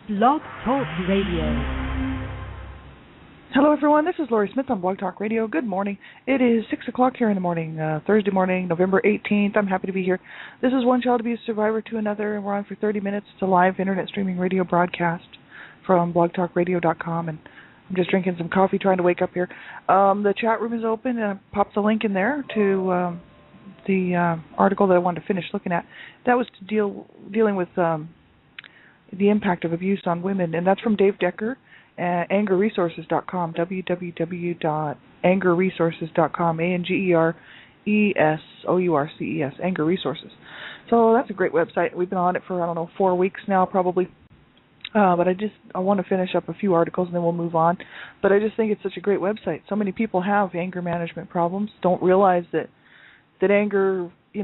Blog Talk Radio. Hello, everyone. This is Lori Smith on Blog Talk Radio. Good morning. It is 6 o'clock here in the morning, Thursday morning, November 18th. I'm happy to be here. This is One Child Abuse Survivor to Another, and we're on for 30 minutes. It's a live internet streaming radio broadcast from blogtalkradio.com, and I'm just drinking some coffee, trying to wake up here. The chat room is open, and I popped the link in there to the article that I wanted to finish looking at. That was dealing with the impact of abuse on women, and that's from Dave Decker at angerresources.com, www.angerresources.com, ANGERESOURCES, Anger Resources. So that's a great website. We've been on it for, 4 weeks now probably. But I want to finish up a few articles and then we'll move on. But I just think it's such a great website. So many people have anger management problems, don't realize that anger, is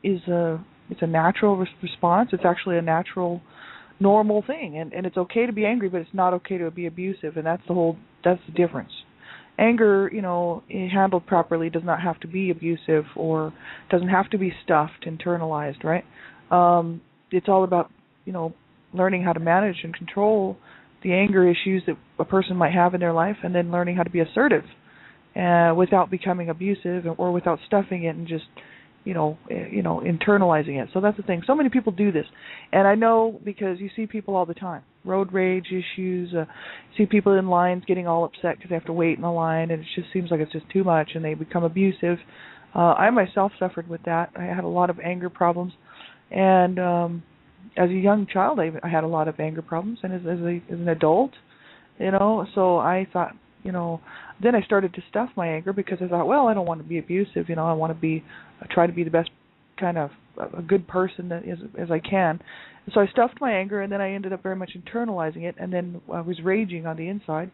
it's a natural response. It's actually a natural normal thing, and it's okay to be angry, but it's not okay to be abusive, and that's the difference. Anger, handled properly, does not have to be abusive or doesn't have to be stuffed, internalized, right? It's all about, learning how to manage and control the anger issues that a person might have in their life, and then learning how to be assertive without becoming abusive or without stuffing it and just internalizing it. So that's the thing. So many people do this. And I know because you see people all the time. Road rage issues, see people in lines getting all upset because they have to wait in the line, and it just seems like it's just too much, and they become abusive. I myself suffered with that. I had a lot of anger problems. And as a young child, I had a lot of anger problems. And as an adult, so I thought, then I started to stuff my anger because I thought, well, I don't want to be abusive. I want to try to be the best kind of a good person as I can. And so I stuffed my anger, and then I ended up very much internalizing it, and then I was raging on the inside.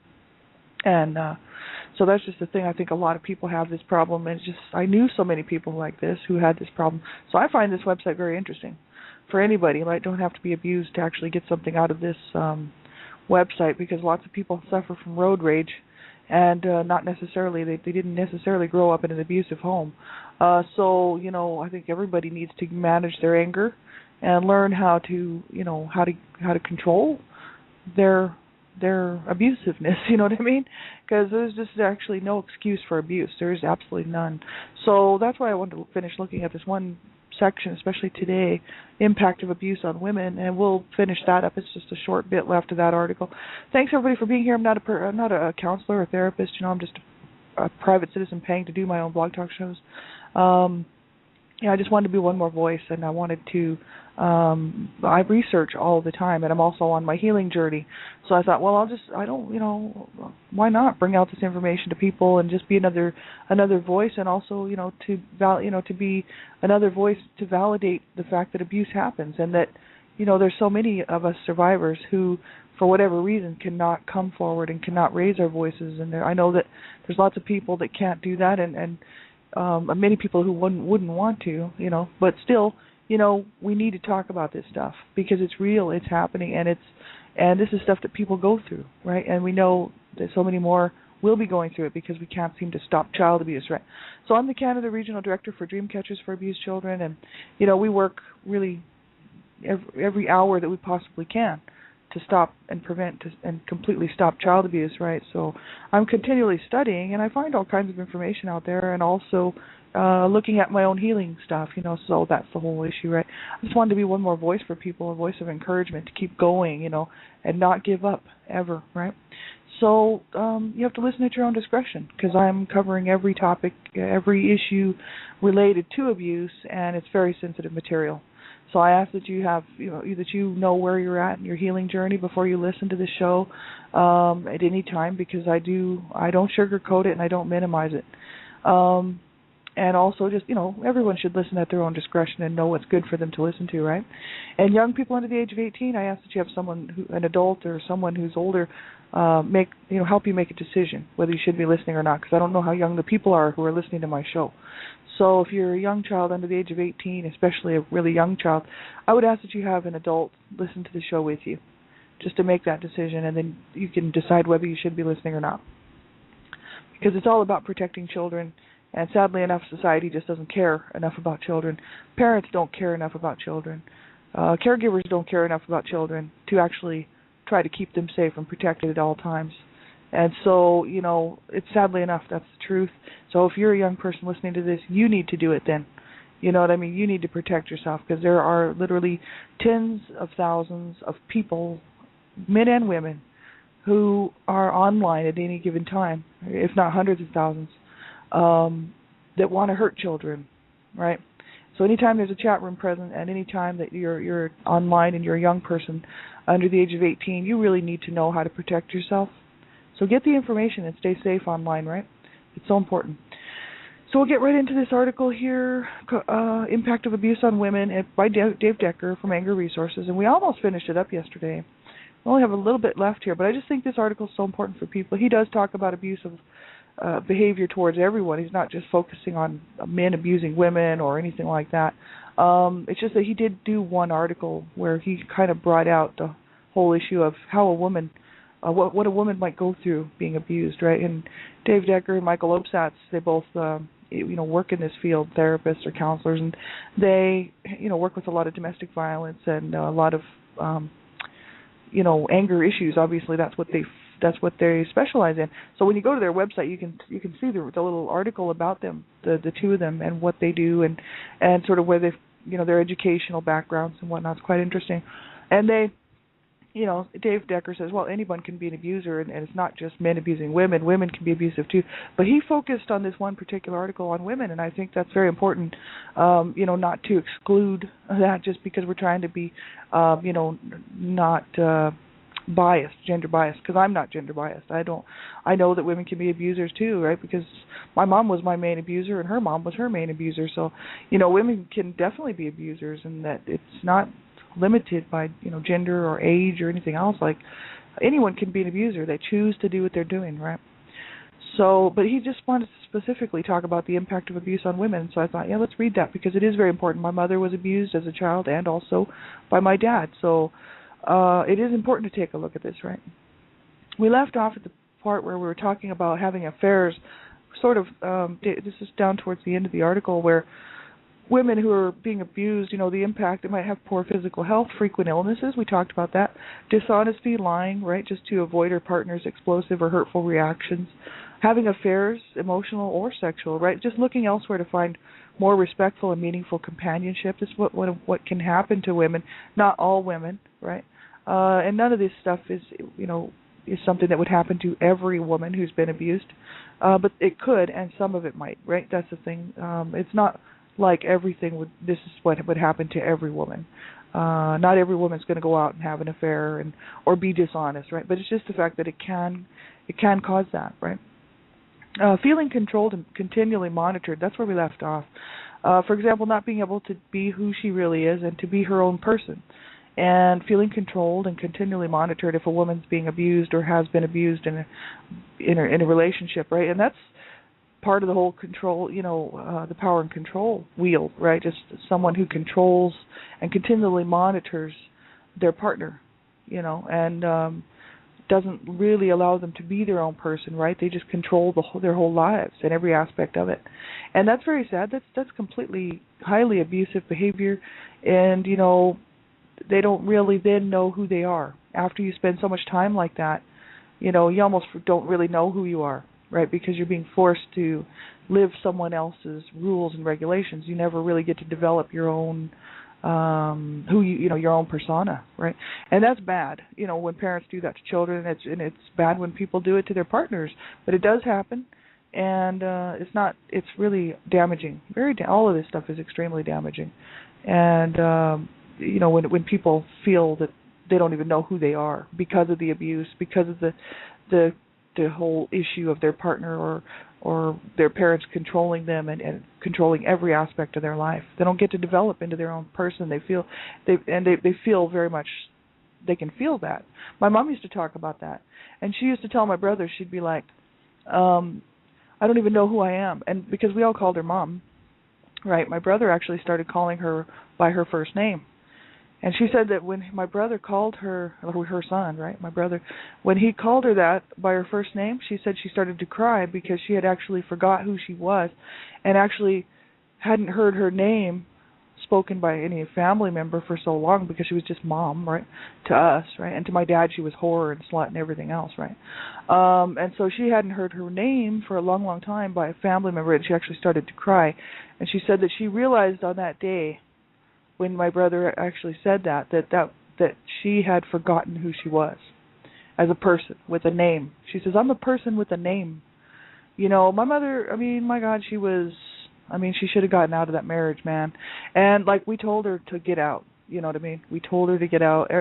And so that's just the thing. I think a lot of people have this problem, and I knew so many people like this who had this problem. So I find this website very interesting for anybody. You don't have to be abused to actually get something out of this website, because lots of people suffer from road rage. And not necessarily, they didn't necessarily grow up in an abusive home. So, I think everybody needs to manage their anger and learn how to control their abusiveness, you know what I mean? Because there's just actually no excuse for abuse. There is absolutely none. So that's why I wanted to finish looking at this one section, especially today, impact of abuse on women, and we'll finish that up. It's just a short bit left of that article. Thanks everybody for being here. I'm not a counselor or therapist. I'm just a private citizen paying to do my own blog talk shows. I just wanted to be one more voice, and I wanted to. I research all the time, and I'm also on my healing journey. So I thought, well, why not bring out this information to people and just be another voice, and also, to be another voice to validate the fact that abuse happens, and that, there's so many of us survivors who, for whatever reason, cannot come forward and cannot raise our voices. And I know that there's lots of people that can't do that, and many people who wouldn't want to, but still, we need to talk about this stuff because it's real, it's happening, and this is stuff that people go through, right? And we know that so many more will be going through it because we can't seem to stop child abuse, right? So I'm the Canada Regional Director for Dreamcatchers for Abused Children, and, we work really every hour that we possibly can to stop and prevent and completely stop child abuse, right? So I'm continually studying, and I find all kinds of information out there, and also looking at my own healing stuff, so that's the whole issue, right? I just wanted to be one more voice for people, a voice of encouragement to keep going, and not give up ever, right? So you have to listen at your own discretion, because I'm covering every topic, every issue related to abuse, and it's very sensitive material. So I ask that you have, that you know where you're at in your healing journey before you listen to the show at any time, because I don't sugarcoat it and I don't minimize it. And also just, everyone should listen at their own discretion and know what's good for them to listen to, right? And young people under the age of 18, I ask that you have someone, an adult or someone who's older, help you make a decision whether you should be listening or not, because I don't know how young the people are who are listening to my show. So if you're a young child under the age of 18, especially a really young child, I would ask that you have an adult listen to the show with you just to make that decision, and then you can decide whether you should be listening or not. Because it's all about protecting children, and sadly enough, society just doesn't care enough about children. Parents don't care enough about children. Caregivers don't care enough about children to actually try to keep them safe and protected at all times. And so, it's sadly enough, that's the truth. So if you're a young person listening to this, you need to do it then. You know what I mean? You need to protect yourself, because there are literally tens of thousands of people, men and women, who are online at any given time, if not hundreds of thousands, that want to hurt children, right? So anytime there's a chat room present, and any time that you're online and you're a young person under the age of 18, you really need to know how to protect yourself. So get the information and stay safe online, right? It's so important. So we'll get right into this article here, Impact of Abuse on Women, by Dave Decker from Anger Resources. And we almost finished it up yesterday. We only have a little bit left here, but I just think this article is so important for people. He does talk about abusive behavior towards everyone. He's not just focusing on men abusing women or anything like that. It's just that he did do one article where he kind of brought out the whole issue of how a woman, what a woman might go through being abused, right? And Dave Decker and Michael Obsatz, they both, work in this field, therapists or counselors, and they, work with a lot of domestic violence and a lot of, anger issues. Obviously, that's what they specialize in. So when you go to their website, you can see the little article about them, the two of them, and what they do, and sort of where they, their educational backgrounds and whatnot. It's quite interesting. And they, Dave Decker says, well, anyone can be an abuser, and it's not just men abusing women. Women can be abusive too. But he focused on this one particular article on women, and I think that's very important, not to exclude that just because we're trying to be, not biased, gender biased, because I'm not gender biased. I know that women can be abusers too, right? Because my mom was my main abuser, and her mom was her main abuser. So, women can definitely be abusers, and that it's not limited by gender or age or anything else. Like, anyone can be an abuser. They choose to do what they're doing, right? So, but he just wanted to specifically talk about the impact of abuse on women. So I thought, let's read that, because it is very important. My mother was abused as a child, and also by my dad. So it is important to take a look at this, right? We left off at the part where we were talking about having affairs, sort of, this is down towards the end of the article, where women who are being abused, the impact, it might have poor physical health, frequent illnesses, we talked about that, dishonesty, lying, right, just to avoid her partner's explosive or hurtful reactions, having affairs, emotional or sexual, right, just looking elsewhere to find more respectful and meaningful companionship. This is what can happen to women, not all women, right, and none of this stuff is something that would happen to every woman who's been abused, but it could, and some of it might, right, that's the thing. It's not like everything this is what would happen to every woman. Not every woman's going to go out and have an affair or be dishonest, right? But it's just the fact that it can cause that, right? Feeling controlled and continually monitored, that's where we left off. For example, not being able to be who she really is and to be her own person. And feeling controlled and continually monitored if a woman's being abused or has been abused in a relationship, right? And that's part of the whole control, the power and control wheel, right? Just someone who controls and continually monitors their partner, and doesn't really allow them to be their own person, right? They just control their whole lives and every aspect of it. And that's very sad. That's completely highly abusive behavior, and, they don't really then know who they are. After you spend so much time like that, you almost don't really know who you are, right? Because you're being forced to live someone else's rules and regulations. You never really get to develop your own, your own persona, right? And that's bad, when parents do that to children. And it's bad when people do it to their partners. But it does happen, and it's really damaging. All of this stuff is extremely damaging. And when people feel that they don't even know who they are because of the abuse, because of the whole issue of their partner or their parents controlling them and controlling every aspect of their life. They don't get to develop into their own person. They feel very much, they can feel that. My mom used to talk about that, and she used to tell my brother, she'd be like, I don't even know who I am. And because we all called her mom, right, my brother actually started calling her by her first name. And she said that when my brother called her son, right, my brother, when he called her that by her first name, she said she started to cry because she had actually forgot who she was and actually hadn't heard her name spoken by any family member for so long because she was just mom, right, to us, right, and to my dad she was whore and slut and everything else, right. And so she hadn't heard her name for a long, long time by a family member, and she actually started to cry. And she said that she realized on that day when my brother actually said that she had forgotten who she was as a person with a name. She says, I'm a person with a name. You know, my mother, I mean, my God, she should have gotten out of that marriage, man. And, like, we told her to get out. You know what I mean? We told her to get out.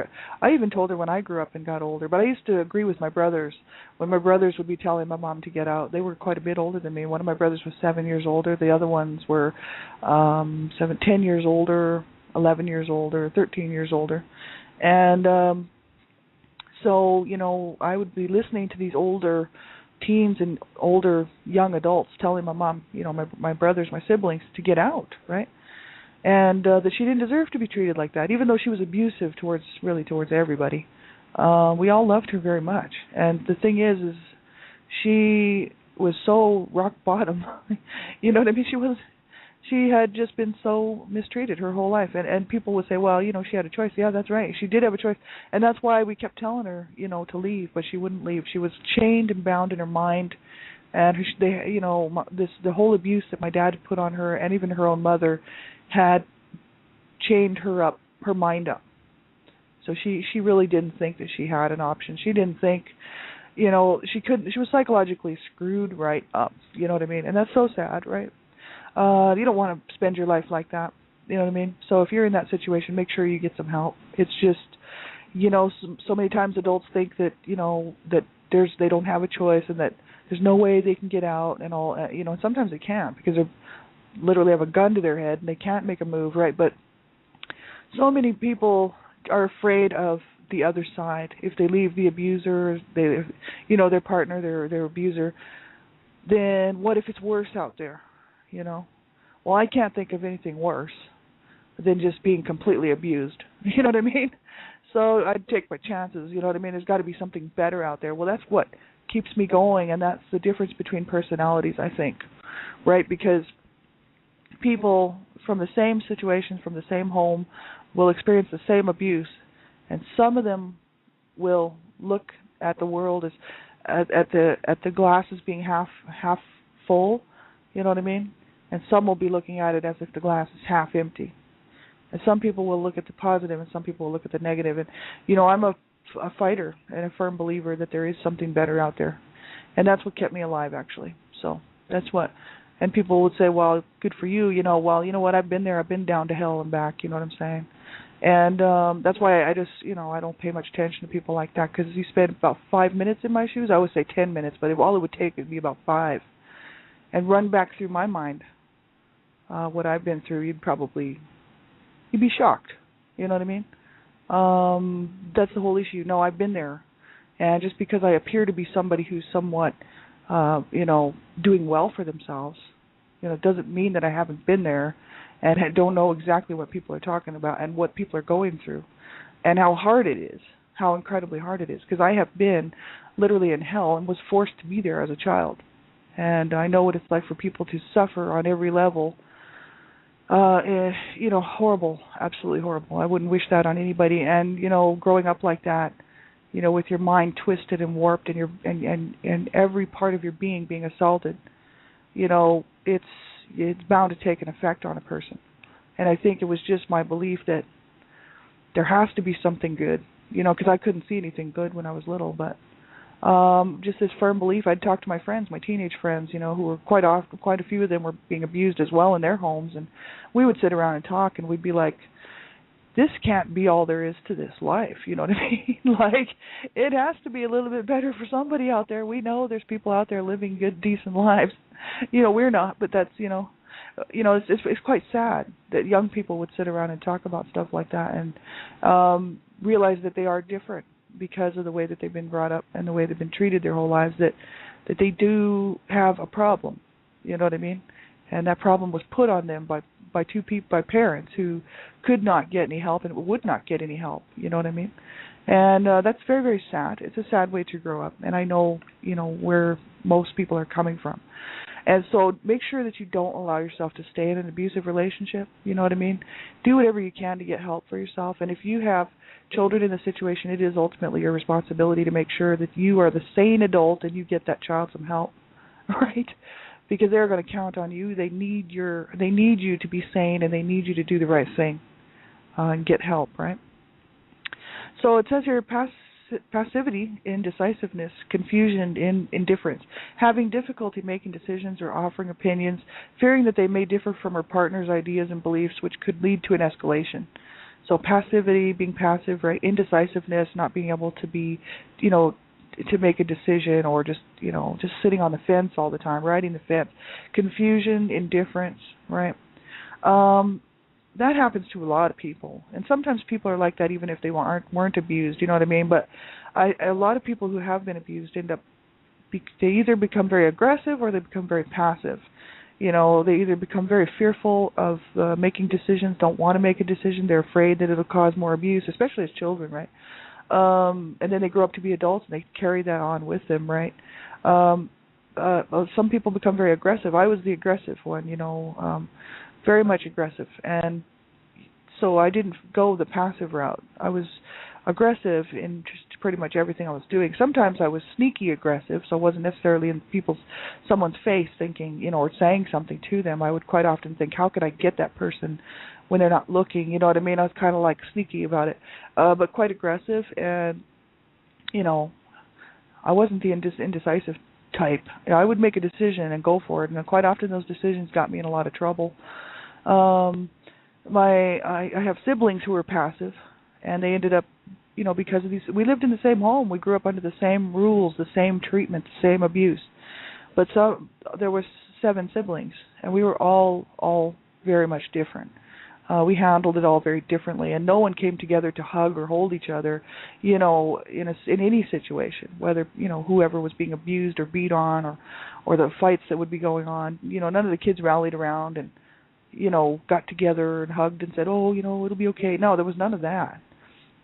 I even told her when I grew up and got older. But I used to agree with my brothers. When my brothers would be telling my mom to get out, they were quite a bit older than me. One of my brothers was 7 years older. The other ones were 10 years older, 11 years older, 13 years older. And so, you know, I would be listening to these older teens and older young adults telling my mom, you know, my brothers, my siblings, to get out, right? And that she didn't deserve to be treated like that, even though she was abusive towards everybody. We all loved her very much. And the thing is she was so rock bottom. You know what I mean? She had just been so mistreated her whole life. And people would say, well, you know, she had a choice. Yeah, that's right. She did have a choice. And that's why we kept telling her, you know, to leave, but she wouldn't leave. She was chained and bound in her mind. And the whole abuse that my dad had put on her, and even her own mother, had chained her mind up. So she really didn't think that she had an option. She didn't think, you know, she was psychologically screwed right up. You know what I mean? And that's so sad, right? You don't want to spend your life like that. You know what I mean? So if you're in that situation, make sure you get some help. It's just, you know, so many times adults think that, you know, that they don't have a choice and that there's no way they can get out and all, you know, and sometimes they can't because they literally have a gun to their head and they can't make a move, right? But so many people are afraid of the other side. If they leave the abuser, their partner, their abuser, then what if it's worse out there? You know, well, I can't think of anything worse than just being completely abused. You know what I mean? So I'd take my chances. You know what I mean? There's got to be something better out there. Well, that's what keeps me going, and that's the difference between personalities, I think, right? Because people from the same situation, from the same home, will experience the same abuse, and some of them will look at the world as at the glass as being half full. You know what I mean? And some will be looking at it as if the glass is half empty. And some people will look at the positive, and some people will look at the negative. And, you know, I'm a fighter and a firm believer that there is something better out there. And that's what kept me alive, actually. So that's what. And people would say, well, good for you. You know, well, you know what? I've been there. I've been down to hell and back. You know what I'm saying? And that's why I just, you know, I don't pay much attention to people like that, because you spend about 5 minutes in my shoes. I would say 10 minutes, but all it would take would be about 5. And run back through my mind what I've been through, you'd be shocked. You know what I mean? That's the whole issue. No, I've been there. And just because I appear to be somebody who's somewhat, you know, doing well for themselves, you know, it doesn't mean that I haven't been there and I don't know exactly what people are talking about and what people are going through and how hard it is, how incredibly hard it is. Because I have been literally in hell and was forced to be there as a child. And I know what it's like for people to suffer on every level. You know, horrible, absolutely horrible. I wouldn't wish that on anybody. And, you know, growing up like that, you know, with your mind twisted and warped and every part of your being assaulted, you know, it's bound to take an effect on a person. And I think it was just my belief that there has to be something good, you know, because I couldn't see anything good when I was little, but just this firm belief. I'd talk to my friends, my teenage friends, you know, who were quite a few of them were being abused as well in their homes, and we would sit around and talk, and we'd be like, this can't be all there is to this life, you know what I mean? Like, it has to be a little bit better for somebody out there. We know there's people out there living good, decent lives. You know, we're not, but that's, you know, it's quite sad that young people would sit around and talk about stuff like that and realize that they are different because of the way that they've been brought up and the way they've been treated their whole lives, that they do have a problem, you know what I mean? And that problem was put on them by parents who could not get any help and would not get any help, you know what I mean? And that's very, very sad. It's a sad way to grow up, and I know, you know, where most people are coming from. And so make sure that you don't allow yourself to stay in an abusive relationship. You know what I mean? Do whatever you can to get help for yourself. And if you have children in the situation, it is ultimately your responsibility to make sure that you are the sane adult and you get that child some help, right? Because they're going to count on you. They need you to be sane, and they need you to do the right thing and get help, right? So it says here, passivity, indecisiveness, confusion, indifference, having difficulty making decisions or offering opinions, fearing that they may differ from her partner's ideas and beliefs, which could lead to an escalation. So passivity, being passive, right? Indecisiveness, not being able to be, to make a decision, or just sitting on the fence all the time, riding the fence. Confusion, indifference, right? That happens to a lot of people, and sometimes people are like that even if they weren't abused. You know what I mean? But a lot of people who have been abused they either become very aggressive or they become very passive. They either become very fearful of making decisions, don't want to make a decision. They're afraid that it'll cause more abuse, especially as children, right? And then they grow up to be adults and they carry that on with them, right? Some people become very aggressive. I was the aggressive one, very much aggressive. And so I didn't go the passive route. I was aggressive in just pretty much everything I was doing. Sometimes I was sneaky aggressive, so I wasn't necessarily in someone's face thinking, or saying something to them. I would quite often think, how could I get that person when they're not looking? You know what I mean? I was kind of like sneaky about it, but quite aggressive. And, I wasn't the indecisive type. I would make a decision and go for it, and quite often those decisions got me in a lot of trouble. I have siblings who were passive, and they ended up, because of these. We lived in the same home. We grew up under the same rules, the same treatment, the same abuse. But there were 7 siblings, and we were all very much different. We handled it all very differently, and no one came together to hug or hold each other, in any situation, whether whoever was being abused or beat on, or the fights that would be going on. None of the kids rallied around and got together and hugged and said, oh, it'll be okay. No, there was none of that.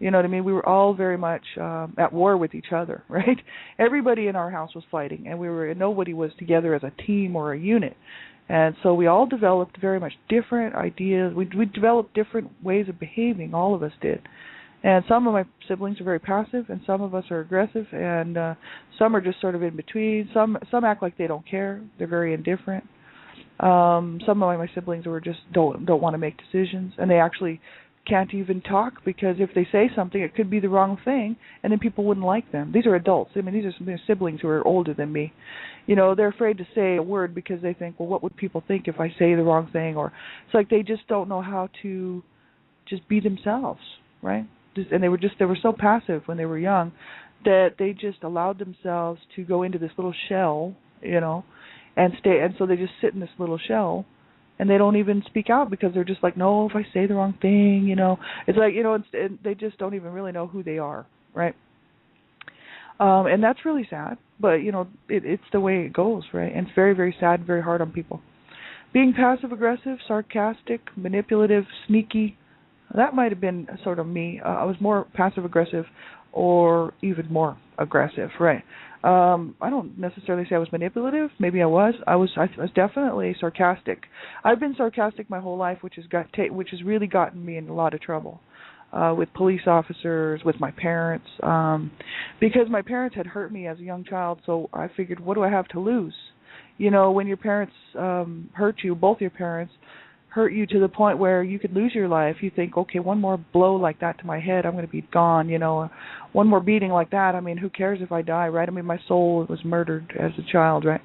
You know what I mean? We were all very much at war with each other, right? Everybody in our house was fighting, and nobody was together as a team or a unit. And so we all developed very much different ideas. We developed different ways of behaving. All of us did. And some of my siblings are very passive, and some of us are aggressive, and some are just sort of in between. Some act like they don't care. They're very indifferent. Some of my siblings were just don't want to make decisions, and they actually can't even talk, because if they say something, it could be the wrong thing, and then people wouldn't like them. These are adults. I mean, these are siblings who are older than me. They're afraid to say a word because they think, well, what would people think if I say the wrong thing? Or it's like they just don't know how to just be themselves, right? And they were so passive when they were young that they just allowed themselves to go into this little shell, and stay. And so they just sit in this little shell. And they don't even speak out because they're just like, no, if I say the wrong thing, it's like, they just don't even really know who they are, right? And that's really sad, but, it's the way it goes, right? And it's very, very sad, very hard on people. Being passive-aggressive, sarcastic, manipulative, sneaky, that might have been sort of me. I was more passive-aggressive or even more aggressive, right? I don't necessarily say I was manipulative. Maybe I was. I was definitely sarcastic. I've been sarcastic my whole life, which has really gotten me in a lot of trouble with police officers, with my parents, because my parents had hurt me as a young child. So I figured, what do I have to lose? When your parents hurt you, both your parents hurt you to the point where you could lose your life, you think, okay, one more blow like that to my head, I'm going to be gone, one more beating like that, I mean, who cares if I die, right? I mean, my soul was murdered as a child, right?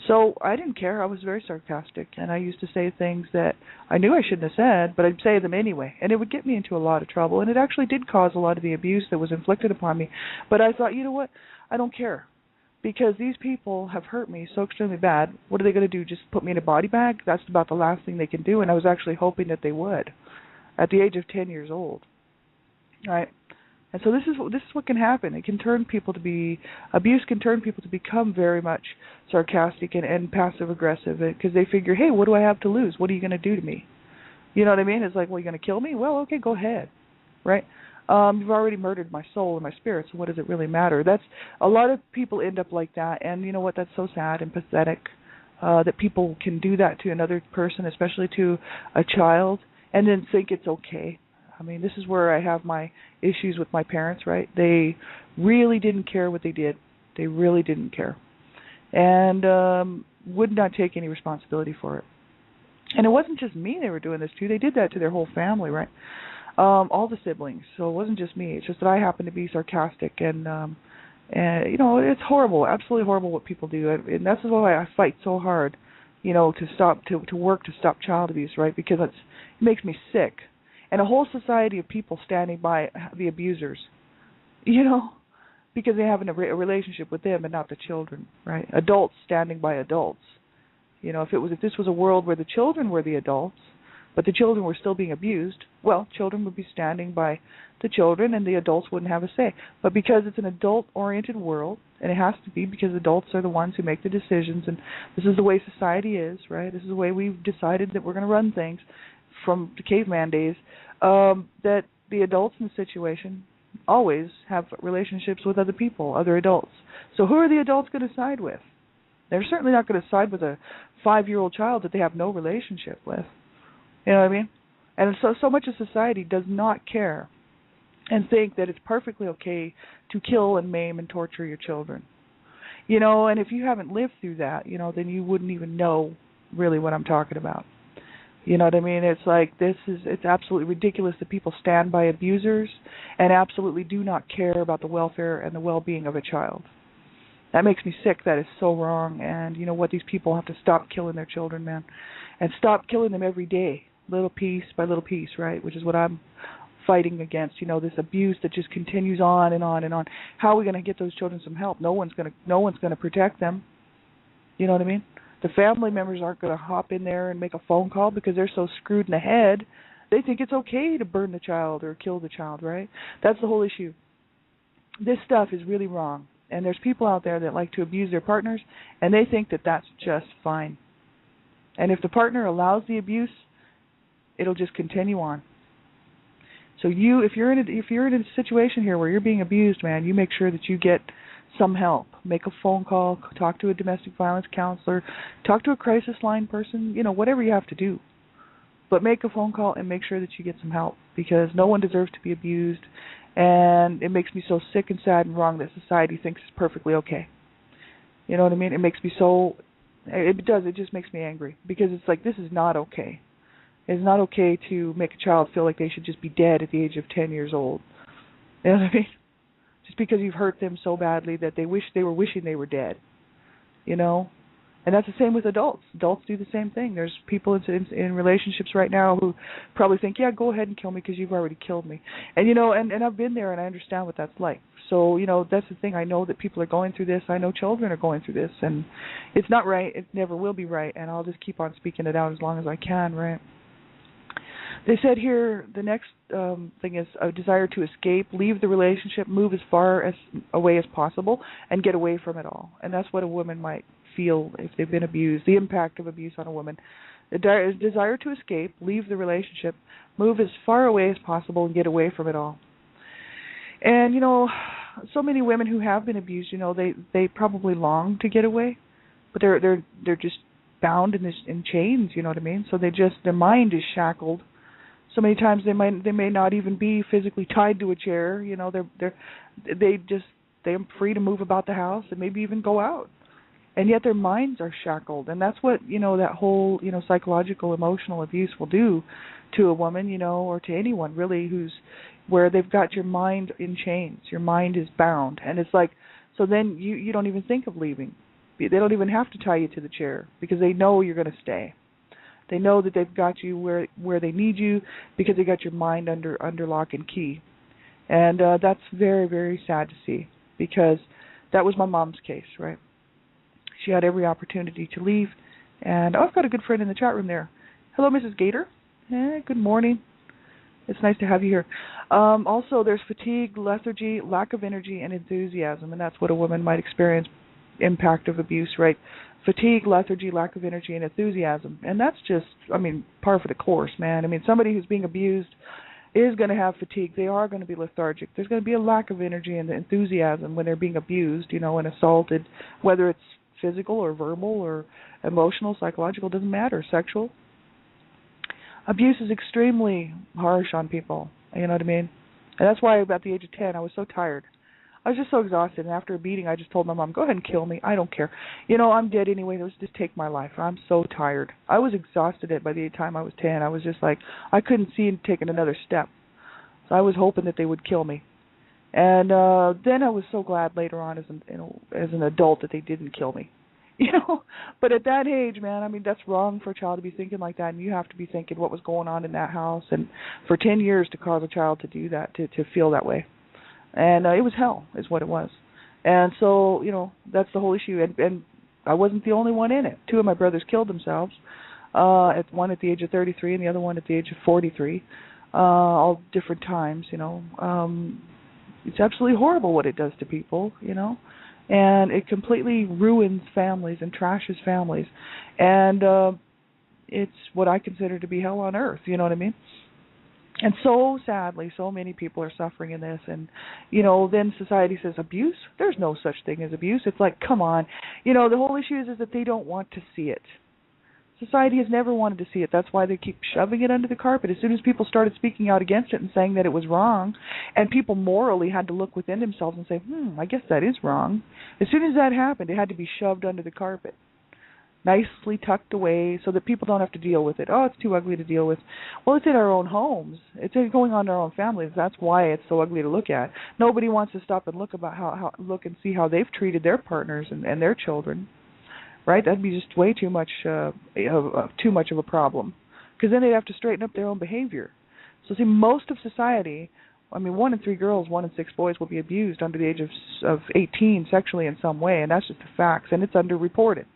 So I didn't care. I was very sarcastic, and I used to say things that I knew I shouldn't have said, but I'd say them anyway, and it would get me into a lot of trouble, and it actually did cause a lot of the abuse that was inflicted upon me. But I thought, you know what, I don't care. Because these people have hurt me so extremely bad, what are they going to do, just put me in a body bag? That's about the last thing they can do, and I was actually hoping that they would at the age of 10 years old. Right? And so this is what can happen. It can turn people abuse can turn people to become very much sarcastic and passive-aggressive, because they figure, hey, what do I have to lose? What are you going to do to me? You know what I mean? It's like, well, you're going to kill me? Well, okay, go ahead. Right? You've already murdered my soul and my spirit, so what does it really matter? A lot of people end up like that, and you know what? That's so sad and pathetic. that people can do that to another person, especially to a child, and then think it's okay. I mean, this is where I have my issues with my parents, right? They really didn't care what they did. They really didn't care. And would not take any responsibility for it. And it wasn't just me they were doing this to. They did that to their whole family, right? All the siblings. So it wasn't just me. It's just that I happen to be sarcastic and it's horrible, absolutely horrible what people do. And that's why I fight so hard, to work to stop child abuse, right? Because it makes me sick. And a whole society of people standing by the abusers, because they have a relationship with them and not the children, right? Adults standing by adults. If this was a world where the children were the adults, but the children were still being abused, well, children would be standing by the children and the adults wouldn't have a say. But because it's an adult-oriented world, and it has to be because adults are the ones who make the decisions, and this is the way society is, right? This is the way we've decided that we're going to run things from the caveman days, that the adults in the situation always have relationships with other people, other adults. So who are the adults going to side with? They're certainly not going to side with a 5-year-old child that they have no relationship with. You know what I mean? And so much of society does not care and think that it's perfectly okay to kill and maim and torture your children. And if you haven't lived through that, then you wouldn't even know really what I'm talking about. You know what I mean? It's like it's absolutely ridiculous that people stand by abusers and absolutely do not care about the welfare and the well-being of a child. That makes me sick. That is so wrong. And you know what? These people have to stop killing their children, man. And stop killing them every day, little piece by little piece, right? Which is what I'm fighting against, this abuse that just continues on and on and on. How are we going to get those children some help? No one's going to protect them. You know what I mean? The family members aren't going to hop in there and make a phone call because they're so screwed in the head. They think it's okay to burn the child or kill the child, right? That's the whole issue. This stuff is really wrong. And there's people out there that like to abuse their partners, and they think that that's just fine. And if the partner allows the abuse, it'll just continue on. So if you're in a situation here where you're being abused, man, you make sure that you get some help. Make a phone call, talk to a domestic violence counselor, talk to a crisis line person, whatever you have to do. But make a phone call and make sure that you get some help, because no one deserves to be abused. And it makes me so sick and sad and wrong that society thinks it's perfectly okay. You know what I mean? It makes me it just makes me angry, because it's like, this is not okay. It's not okay to make a child feel like they should just be dead at the age of 10 years old. You know what I mean? Just because you've hurt them so badly that they were wishing they were dead. And that's the same with adults. Adults do the same thing. There's people in relationships right now who probably think, yeah, go ahead and kill me because you've already killed me. And, and I've been there and I understand what that's like. So, that's the thing. I know that people are going through this. I know children are going through this. And it's not right. It never will be right. And I'll just keep on speaking it out as long as I can, right? They said here the next thing is a desire to escape, leave the relationship, move as far away as possible, and get away from it all. And that's what a woman might feel if they've been abused, the impact of abuse on a woman. The desire to escape, leave the relationship, move as far away as possible, and get away from it all. And, so many women who have been abused, they probably long to get away, but they're just bound in chains, you know what I mean? So their mind is shackled. So many times they may not even be physically tied to a chair. They're free to move about the house and maybe even go out, and yet their minds are shackled. And that's what that whole psychological, emotional abuse will do to a woman, or to anyone really where they've got your mind in chains. Your mind is bound, and it's like, so then you don't even think of leaving. They don't even have to tie you to the chair because they know you're going to stay. They know that they've got you where they need you because they got your mind under lock and key. And that's very, very sad to see, because that was my mom's case, right? She had every opportunity to leave. And I've got a good friend in the chat room there. Hello, Mrs. Gator. Good morning. It's nice to have you here. Also, there's fatigue, lethargy, lack of energy, and enthusiasm, and that's what a woman might experience, impact of abuse, right? Fatigue, lethargy, lack of energy, and enthusiasm. And that's just, par for the course, man. Somebody who's being abused is going to have fatigue. They are going to be lethargic. There's going to be a lack of energy and enthusiasm when they're being abused, and assaulted, whether it's physical or verbal or emotional, psychological, doesn't matter, sexual. Abuse is extremely harsh on people, you know what I mean? And that's why at the age of 10, I was so tired. I was just so exhausted, and after a beating, I just told my mom, go ahead and kill me. I don't care. I'm dead anyway. Let's just take my life. I'm so tired. I was exhausted by the time I was 10. I was just like, I couldn't see taking another step. So I was hoping that they would kill me. And then I was so glad later on as an adult that they didn't kill me. But at that age, man, I mean, that's wrong for a child to be thinking like that, and you have to be thinking what was going on in that house. And for 10 years to cause a child to do that, to feel that way. And it was hell, is what it was. And so, that's the whole issue. And I wasn't the only one in it. 2 of my brothers killed themselves, one at the age of 33 and the other one at the age of 43, all different times, It's absolutely horrible what it does to people, and it completely ruins families and trashes families. And it's what I consider to be hell on earth, you know what I mean? And so sadly, so many people are suffering in this. And, then society says abuse? There's no such thing as abuse. It's like, come on. The whole issue is that they don't want to see it. Society has never wanted to see it. That's why they keep shoving it under the carpet. As soon as people started speaking out against it and saying that it was wrong, and people morally had to look within themselves and say, I guess that is wrong. As soon as that happened, it had to be shoved under the carpet, nicely tucked away so that people don't have to deal with it. Oh, it's too ugly to deal with. Well, it's in our own homes. It's going on in our own families. That's why it's so ugly to look at. Nobody wants to stop and look and see how they've treated their partners and their children. Right? That'd be just way too much of a problem, because then they'd have to straighten up their own behavior. So see, most of society, 1 in 3 girls, 1 in 6 boys will be abused under the age of 18 sexually in some way, and that's just the facts, and it's underreported.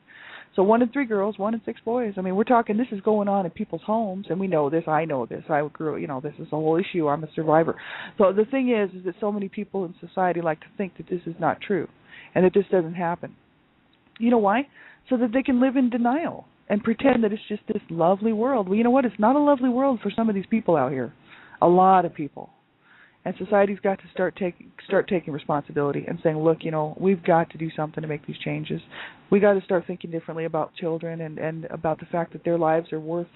So 1 in 3 girls, 1 in 6 boys. We're talking, this is going on in people's homes, and we know this. I know this. I grew, this is the whole issue. I'm a survivor. So the thing is that so many people in society like to think that this is not true, and that this doesn't happen. You know why? So that they can live in denial and pretend that it's just this lovely world. Well, you know what? It's not a lovely world for some of these people out here. A lot of people. And society's got to start taking responsibility and saying, look, we've got to do something to make these changes. We got to start thinking differently about children and about the fact that their lives are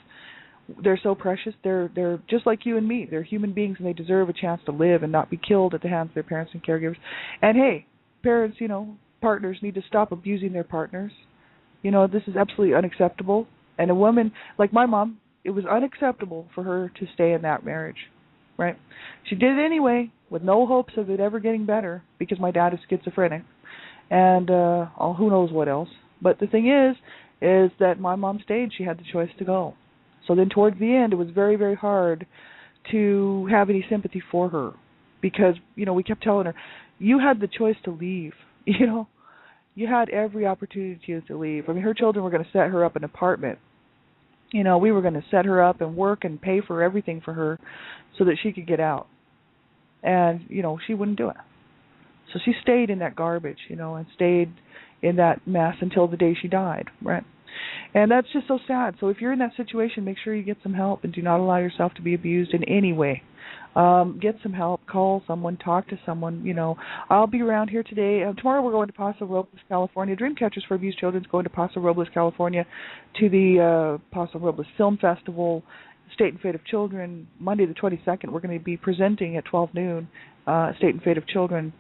they're so precious. They're just like you and me. They're human beings, and they deserve a chance to live and not be killed at the hands of their parents and caregivers. And hey, parents, partners need to stop abusing their partners. This is absolutely unacceptable. And a woman like my mom, it was unacceptable for her to stay in that marriage, right? She did it anyway with no hopes of it ever getting better because my dad is schizophrenic and who knows what else. But the thing is that my mom stayed. She had the choice to go. So then towards the end, it was very, very hard to have any sympathy for her because, we kept telling her, you had the choice to leave, You had every opportunity to leave. Her children were going to set her up an apartment. We were going to set her up and work and pay for everything for her so that she could get out. And, she wouldn't do it. So she stayed in that garbage, and stayed in that mess until the day she died, right? And that's just so sad. So if you're in that situation, make sure you get some help and do not allow yourself to be abused in any way. Get some help, call someone, talk to someone, I'll be around here today. Tomorrow we're going to Paso Robles, California. Dreamcatchers for Abused Children is going to Paso Robles, California to the Paso Robles Film Festival, State and Fate of Children. Monday the 22nd, we're going to be presenting at 12 noon, State and Fate of Children.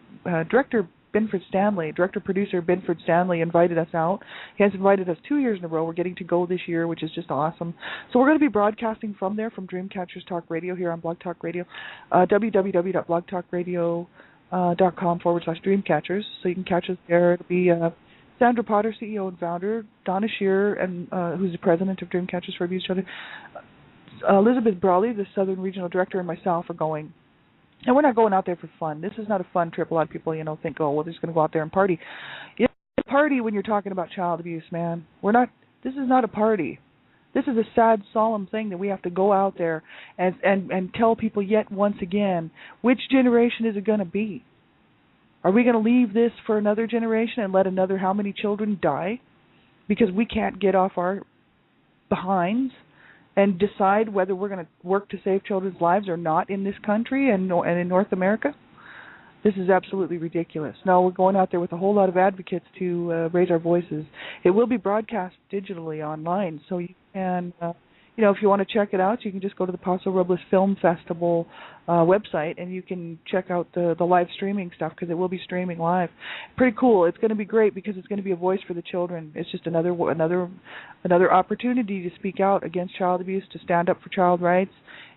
Director-producer Benford Stanley invited us out. He has invited us 2 years in a row. We're getting to go this year, which is just awesome. So we're going to be broadcasting from there, from Dreamcatchers Talk Radio here on Blog Talk Radio, www.blogtalkradio.com/Dreamcatchers. So you can catch us there. It'll be Sandra Potter, CEO and founder, Donna Shearer, and who's the president of Dreamcatchers for Abused Children, Elizabeth Brawley, the Southern Regional Director, and myself are going. And we're not going out there for fun. This is not a fun trip. A lot of people, think, oh, well, they're just going to go out there and party. You party when you're talking about child abuse, man. This is not a party. This is a sad, solemn thing that we have to go out there and tell people yet once again, which generation is it going to be? Are we going to leave this for another generation and let another how many children die because we can't get off our behinds and decide whether we're going to work to save children's lives or not in this country and in North America? This is absolutely ridiculous. No, we're going out there with a whole lot of advocates to raise our voices. It will be broadcast digitally online, so you can, if you want to check it out, you can just go to the Paso Robles Film Festival website, and you can check out the live streaming stuff, because it will be streaming live. Pretty cool. It's going to be great because it's going to be a voice for the children. It's just another opportunity to speak out against child abuse, to stand up for child rights,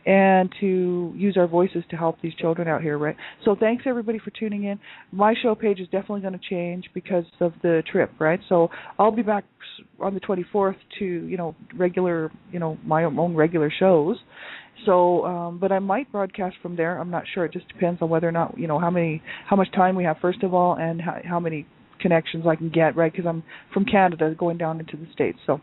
and to use our voices to help these children out here, right? So thanks, everybody, for tuning in. My show page is definitely going to change because of the trip, right? So I'll be back on the 24th to, regular, my own regular shows. So, but I might broadcast from there. I'm not sure. It just depends on whether or not, how much time we have, first of all, and how many connections I can get, right? Because I'm from Canada going down into the States. So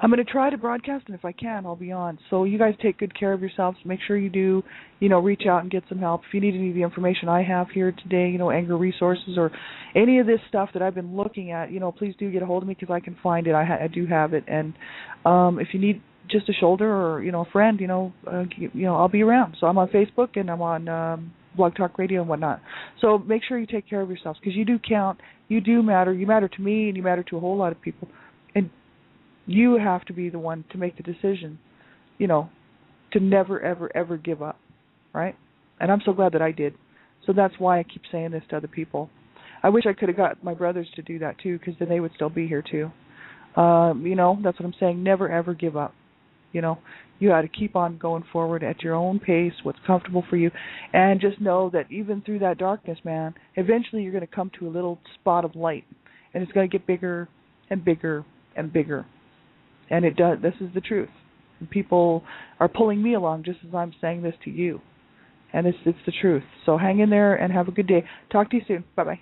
I'm going to try to broadcast, and if I can, I'll be on. So you guys take good care of yourselves. Make sure you do, reach out and get some help. If you need any of the information I have here today, anger resources or any of this stuff that I've been looking at, please do get a hold of me, because I can find it. I do have it. And if you need just a shoulder or, a friend, I'll be around. So I'm on Facebook, and I'm on Blog Talk Radio and whatnot. So make sure you take care of yourselves, because you do count. You do matter. You matter to me, and you matter to a whole lot of people. And you have to be the one to make the decision, to never, ever, ever give up, right? And I'm so glad that I did. So that's why I keep saying this to other people. I wish I could have got my brothers to do that too, because then they would still be here too. That's what I'm saying. Never, ever give up. You got to keep on going forward at your own pace, what's comfortable for you, and just know that even through that darkness, man, eventually you're going to come to a little spot of light, and it's going to get bigger and bigger and bigger. And it does. This is the truth. And people are pulling me along just as I'm saying this to you. And it's the truth. So hang in there and have a good day. Talk to you soon. Bye-bye.